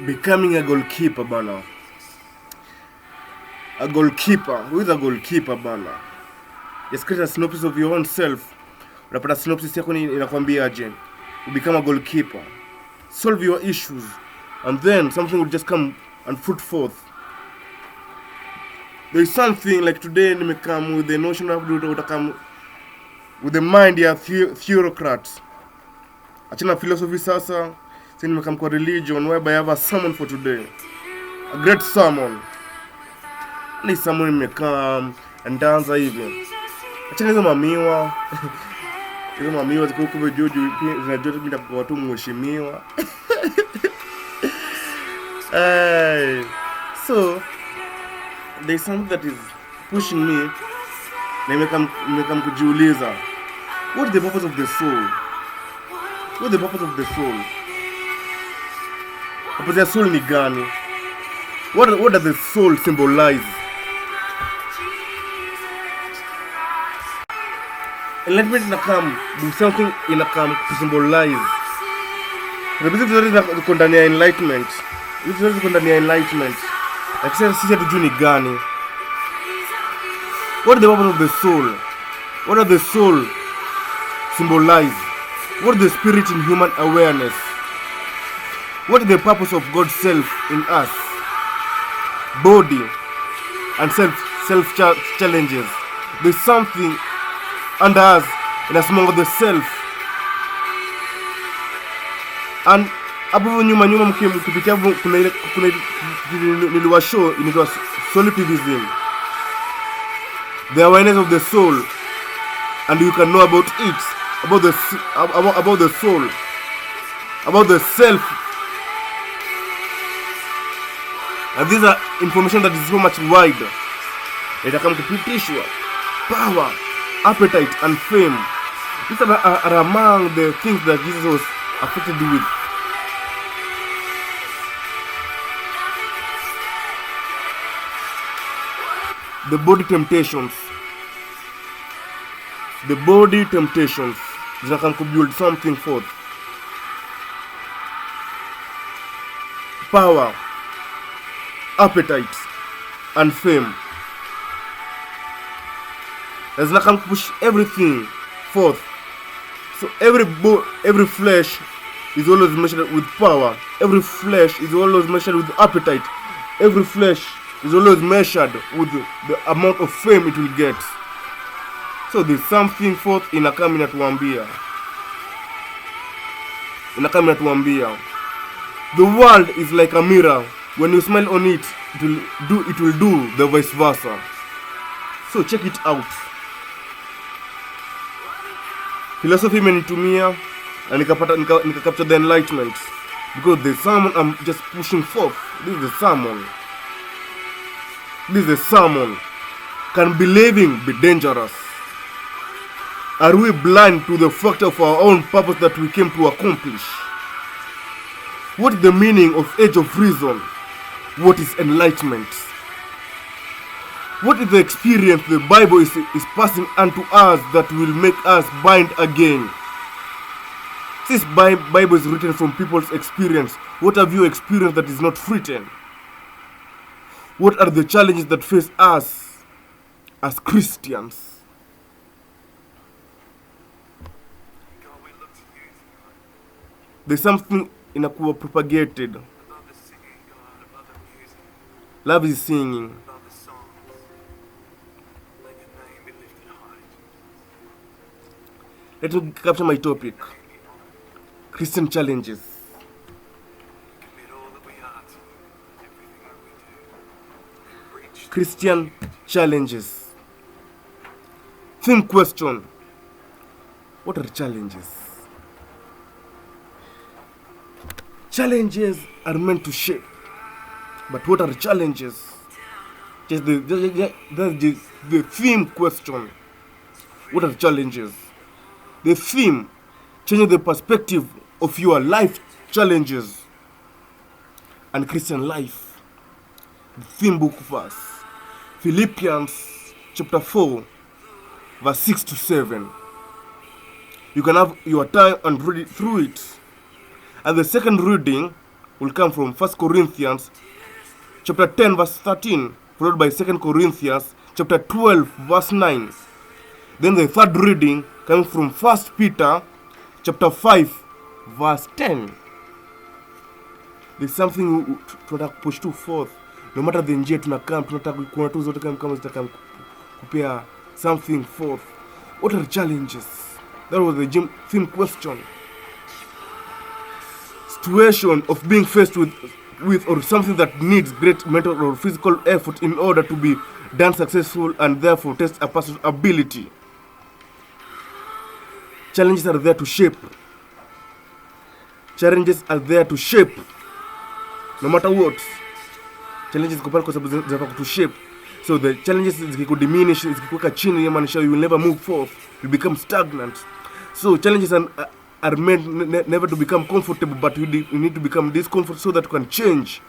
Becoming a goalkeeper bana. A goalkeeper. Who is a goalkeeper bana? Just create a synopsis of your own self. Unapata synopsis yako inakwambia aje. You become a goalkeeper. Solve your issues. And then something will just come and put forth. There is something like today nimekam with the notion of utakam with the mind ya theocrats. Achana philosophy sasa. Sasa nimekam kwa religion whereby I have a sermon for today. A great sermon. Ni sermon nimekam ndaanza hivi. Achana hizo mamiwa. Hizo mamiwa ziko huko juju zinajua mimi kwa watu mheshimiwa. So there's something that is pushing me. Na nimekam kujiuliza, what is the purpose of the soul? What is the purpose of the soul? Purpose ya soul ni gani? What does the soul symbolize? Enlightenment inakam do something inakam to symbolize. The vitu zote ziko ndani ya enlightenment. Vitu zote ziko ndani ya enlightenment. Lakini sisi hatujui ni gani. What is the purpose of the soul? What does the soul symbolize? What is the spirit in human awareness? What is the purpose of God's self in us? Body and self challenges. There's something under us in a small of the self. And hapo nyuma mkipitia kuna niliwashow inaitwa solipsism. The awareness of the soul, and you can know about it, about the soul, about the self. And these are information that is so much wider. It comes to potential, power, appetite, and fame. These are among the things that Jesus was affected with. The body temptations. The body temptations that can build something forth. Power, appetite, and fame. As I can push everything forth. So every flesh is always measured with power. Every flesh is always measured with appetite. Every flesh is always measured with the amount of fame it will get. So there's something forth inakam inatuambia. The world is like a mirror. When you smile on it, it will do the vice versa. So check it out. Philosophy imenitumia na nika capture the enlightenment, because the sermon I'm just pushing forth. This is the sermon. Can believing be dangerous? Are we blind to the fact of our own purpose that we came to accomplish? What is the meaning of age of reason? What is enlightenment? What is the experience the Bible is passing unto us that will make us bind again? This Bible is written from people's experience. What have you experienced that is not written? What are the challenges that face us as Christians? There's something inakuwa propagated. Love is singing. Let me capture my topic. Christian challenges. Christian challenges. Theme question. What are challenges? Challenges are meant to shape. But what are challenges? Just the theme question. What are challenges? The theme, changing the perspective of your life challenges and Christian life. The theme book verse, Philippians chapter 4, verse 6 to 7. You can have your time and read it through it. And the second reading will come from 1 Corinthians chapter 10 verse 13, followed by 2 Corinthians chapter 12 verse 9. Then the third reading coming from 1 Peter chapter 5 verse 10. There's something tunataka push to forth. No matter the njia tunakam, tunataka kuna tu zote kama zitakam kupea something forth. What are the challenges? That was the theme question. Situation of being faced with or something that needs great mental or physical effort in order to be done successful and therefore test a person's ability. Challenges are there to shape. Challenges are there to shape. No matter what. Challenges ziko pale kwa sababu zinataka kutu shape. So the challenges zikikudiminish, zikikuweka chini, yamaanisha you will never move forth. You become stagnant. So challenges are meant never to become comfortable, but you need to become discomfort so that you can change.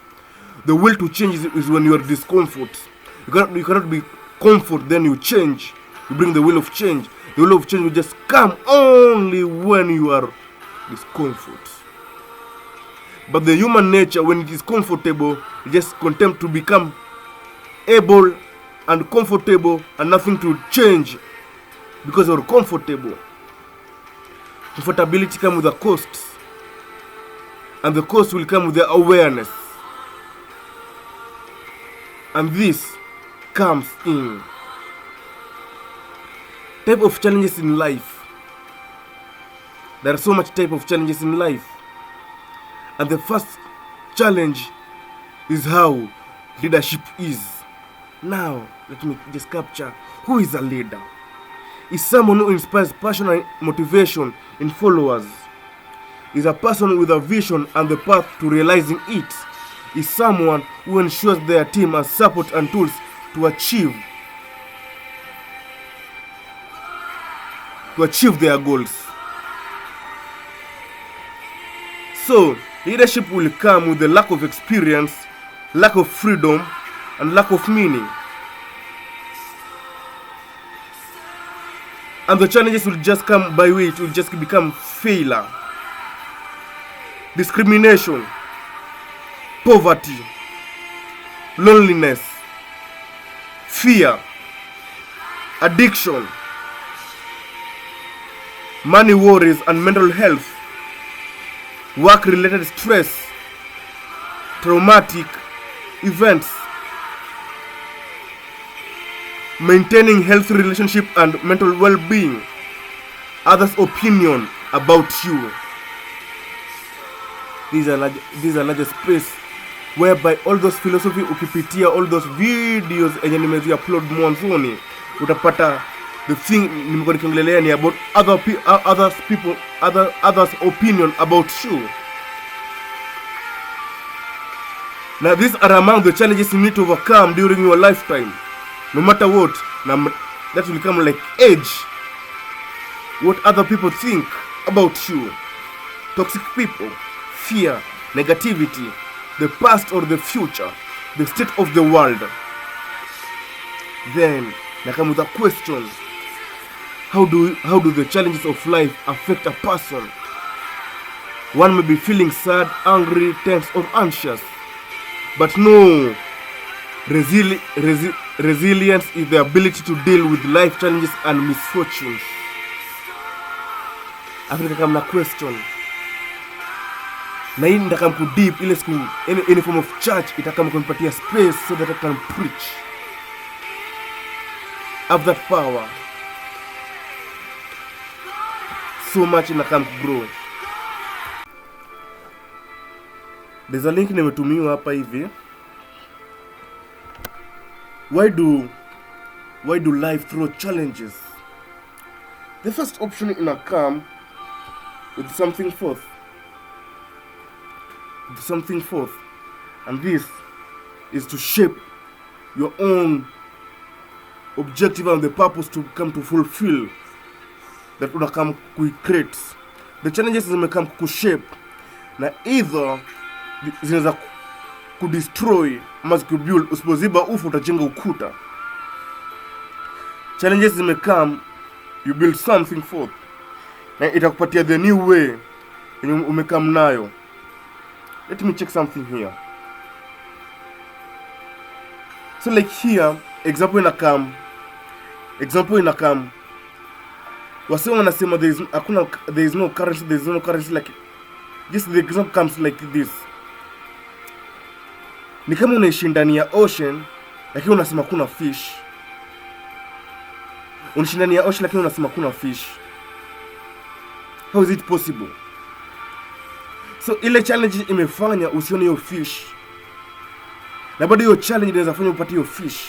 The will to change is when you are discomfort. You cannot be comfort, then you change. You bring the will of change. The will of change will just come only when you are discomfort. But the human nature, when it is comfortable, it just contempt to become able and comfortable and nothing to change because you're comfortable. Comfortability comes with a cost, and the cost will come with the awareness, and this comes in type of challenges in life. There are so much type of challenges in life, and the first challenge is how leadership is. Now let me just capture who is a leader. Is someone who inspires passion and motivation in followers. Is a person with a vision and the path to realizing it. Is someone who ensures their team has support and tools to achieve their goals. So, leadership will come with the lack of experience, lack of freedom, and lack of meaning. And the challenges will just come by way, it will just become failure, discrimination, poverty, loneliness, fear, addiction, money worries and mental health, work-related stress, traumatic events, maintaining healthy relationship and mental well-being, others' opinion about you. These are larger space whereby all those philosophy ukipitia all those videos enye nimezi upload mwanzoni utapata the thing nimekuwa nikiongelea ni about others opinion about you. Now these are among the challenges you need to overcome during your lifetime. No matter what, that will come like age. What other people think about you. Toxic people, fear, negativity, the past or the future, the state of the world. Then, I come with a question. How do the challenges of life affect a person? One may be feeling sad, angry, tense or anxious. But no, resilience is the ability to deal with life challenges and misfortunes. Afrika kama na question. Na hii nitakam ku deep ile siku any form of church itakam kunipatia space so that I can preach. Have that power. So much inakam grow. There's a link nimetumiwa hapa hivi. Why do life throw challenges? The first option in a come with something forth. And this is to shape your own objective and the purpose to come to fulfill that unakam create. The challenges zimekam kushape na either zinaweza kudestroy ama zikubuild. Usipoziba ufu utajenga ukuta. Challenges zimekam, you build something forth na itakupatia the new way yenye umekam nayo. let me check something here. So like here, example inakam wase wanasema there is no currency, like just the example comes like this. Ni kama unaishi ndani ya ocean lakini unasema kuna fish. Unaishi ndani ya ocean lakini unasema kuna fish. How is it possible? So ile challenge imefanya usione hiyo fish, na bado hiyo challenge inaweza fanya upate hiyo fish.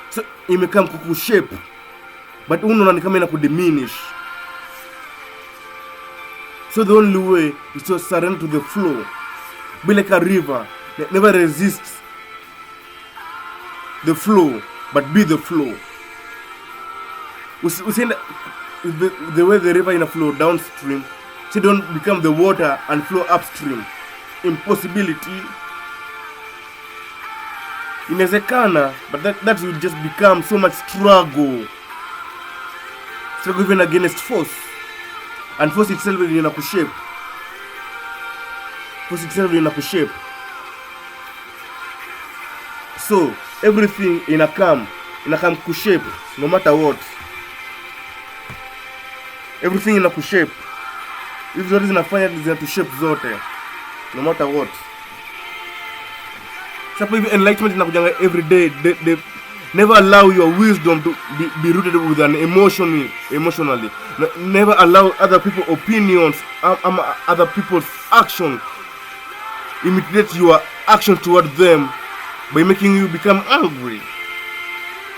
So imekam kukushape, but unaona ni kama inakudiminish. So the only way is to surrender to the flow. Be like a river that never resists the flow, but be the flow. Usienda the way the river in a flow downstream, so don't become the water and flow upstream. Impossibility. Inawezekana, but that will just become so much struggle even against force, and force itself will inakushape. So everything inakam kushape no matter what. Everything inakushape. Hizo zote zinafanya zinatushape zote no matter what. So even enlightenment inakujanga every day. They never allow your wisdom to be rooted with an emotionally. Never allow other people's opinions, other people's action imitate your action toward them by making you become angry.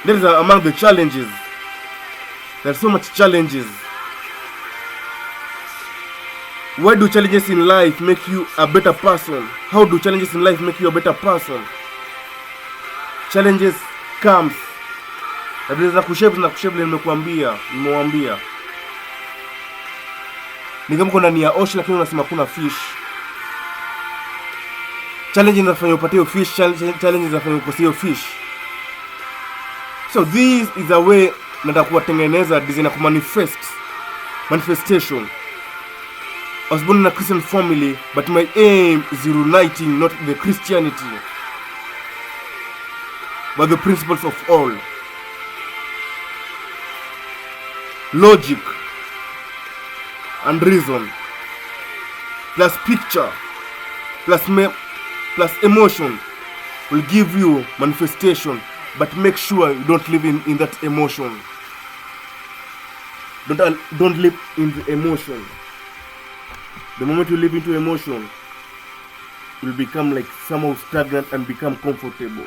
That is among the challenges. There's so much challenges. Why do challenges in life make you a better person? How do challenges in life make you a better person? Challenges comes. Na vile za kushape nimewambia. Ni kama kuna ya ocean lakini unasema kuna fish. Challenge inafanya upate hiyo fish, challenge inafanya ukose hiyo fish. So this is a way nataka kuwatengeneza design ya manifestation. I was born in a Christian family, but my aim is uniting not the Christianity, but the principles of all. Logic and reason, plus picture, plus emotion will give you manifestation, but make sure you don't live in that emotion. Don't live in the emotion. The moment you live into emotion, you will become like somehow stagnant and become comfortable.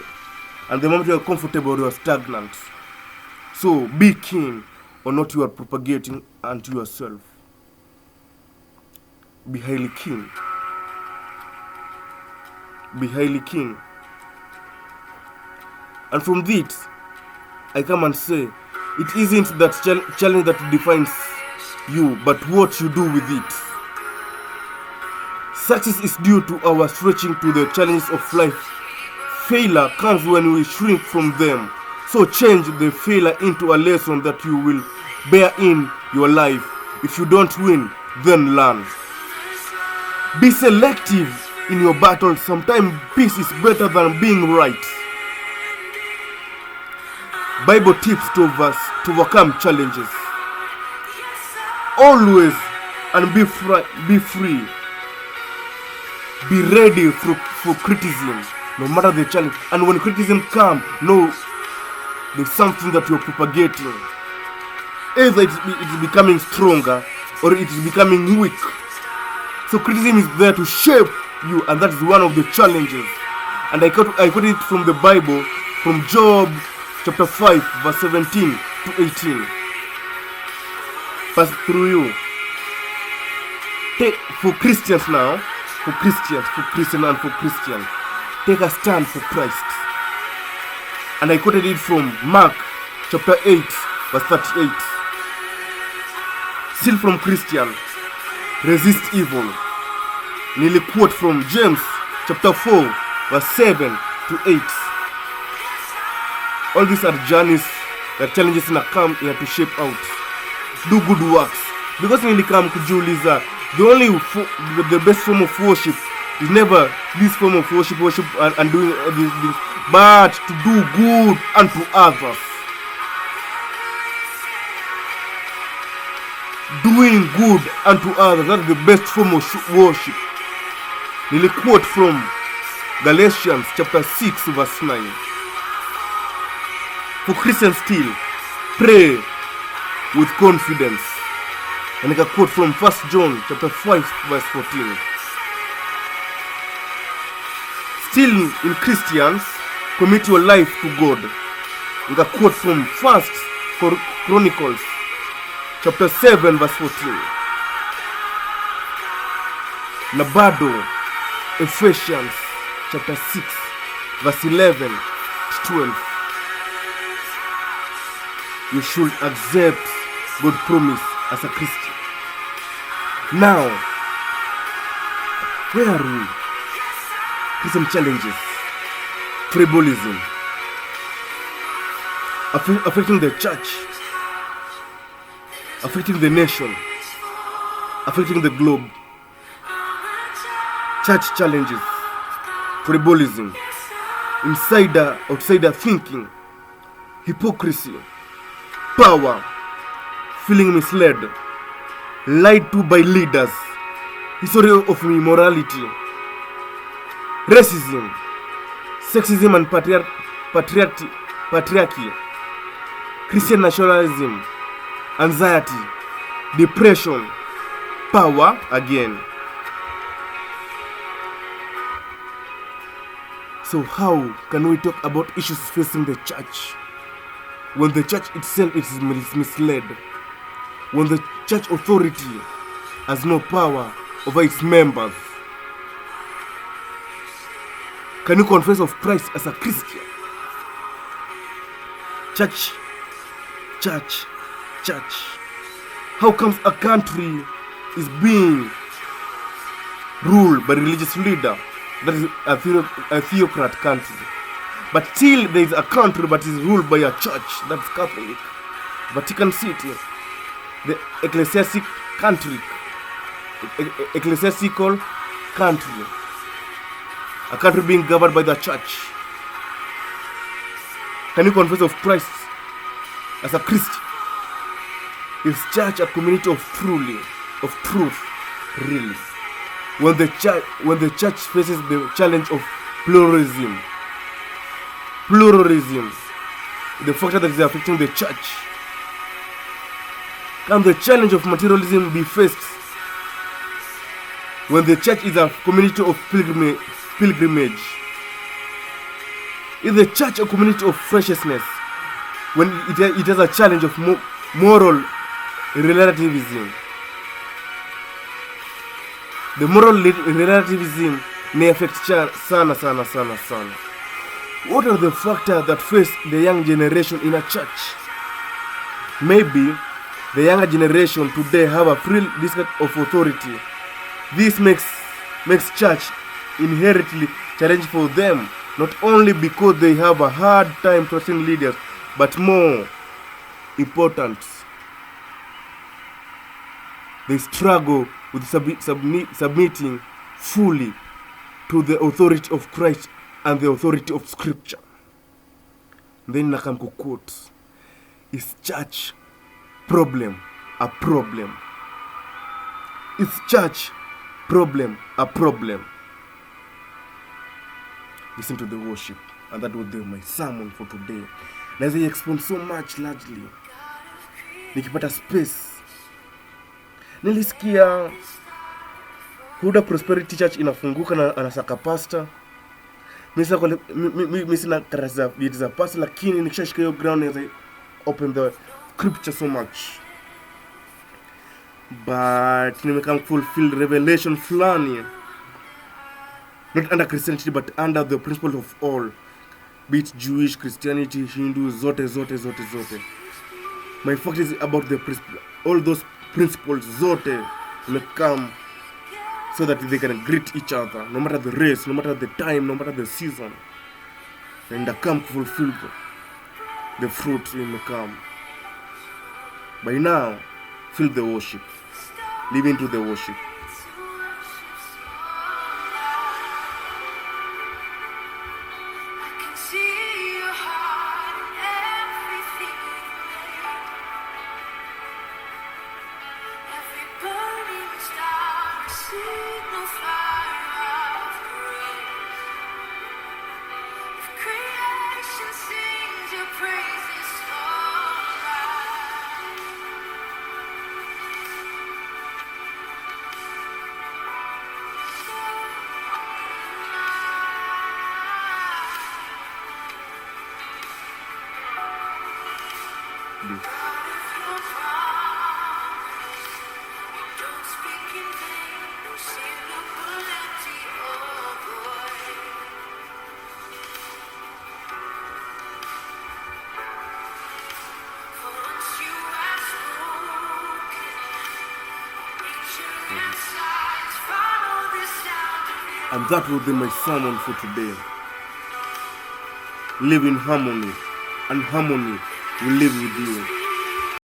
And the moment you are comfortable, you are stagnant. So be keen on what you are propagating unto yourself. Be highly keen. Be highly keen. And from this, I come and say, it isn't that challenge that defines you, but what you do with it. Success is due to our stretching to the challenges of life. Failure comes when we shrink from them. So change the failure into a lesson that you will bear in your life. If you don't win, then learn. Be selective in your battles. Sometimes peace is better than being right. Bible tips to overcome challenges. Always and be free. Be ready for criticism, no matter the challenge. And when criticism comes, know there's something that you're propagating. Either it's becoming stronger or it is becoming weak. So criticism is there to shape you, and that is one of the challenges. And I quote it from the Bible, from Job chapter 5, verse 17 to 18. Pass through you. For Christians now, for Christian and for Christian, take a stand for Christ. And I quoted it from Mark chapter 8, verse 38. Still from Christian, resist evil. Nearly quote from James chapter 4, verse 7 to 8. All these are journeys that challenges na come here to shape out. Do good works. Because when you come kujiuliza, the best form of worship is never this form of worship and doing these things, but to do good unto others. Doing good unto others, that is the best form of worship. Nili quote from Galatians chapter 6 verse 9. For Christians still, pray with confidence. And I can quote from 1 John chapter 5 verse 14. Still in Christians, commit your life to God. I can quote from 1 Chronicles chapter 7 verse 14. Nabado, Ephesians chapter 6 verse 11 to 12. You should accept God's promise as a Christian. Now, where are we? Christian challenges, tribalism, affecting the church, affecting the nation, affecting the globe. Church challenges, tribalism, outsider thinking, hypocrisy, power, feeling misled, lied to by leaders, history of immorality, racism, sexism and patriarchy, Christian nationalism, anxiety, depression, power again. So how can we talk about issues facing the church when the church itself is misled? When the church authority has no power over its members? Can you confess of Christ as a Christian? Church. How comes a country is being ruled by religious leader that is a theocrat country, but still there is a country that is ruled by a church that is Catholic, Vatican City, the ecclesiastical country, a country being governed by the church? Can you confess of Christ as a Christian? Is church a community of truth, really? When the church faces the challenge of pluralism, the factor that is affecting the church, can the challenge of materialism be faced when the church is a community of pilgrimage? Is the church a community of righteousness when it has a challenge of moral relativism? The moral relativism may affect sana. What are the factors that face the young generation in a church? Maybe the younger generation today have a free discussion of authority. This makes church inherently challenging for them, not only because they have a hard time trusting leaders, but more important, they struggle with submitting fully to the authority of Christ and the authority of Scripture. Then nakamko quote, is church problem a problem? Is church problem a problem? Listen to the worship, and that was my sermon for today. Naweza explain so much largely nikipata space. Nilisikia Huda Prosperity Church inafunguka na anasaka pastor. Mimi sina karasa za pastor, lakini nikishashika hiyo ground naweza open the scripture so much. But nimekam fulfill revelation fulani, not under Christianity but under the principle of all, be it Jewish, Christianity, Hindu, zote. My focus is about the principle, all those principles zote come so that they can greet each other, no matter the race, no matter the time, no matter the season, and they come to fulfill the fruit in come. By now, feel the worship, live into the worship. And that will be my sermon for today. Live in harmony, and harmony will live with you.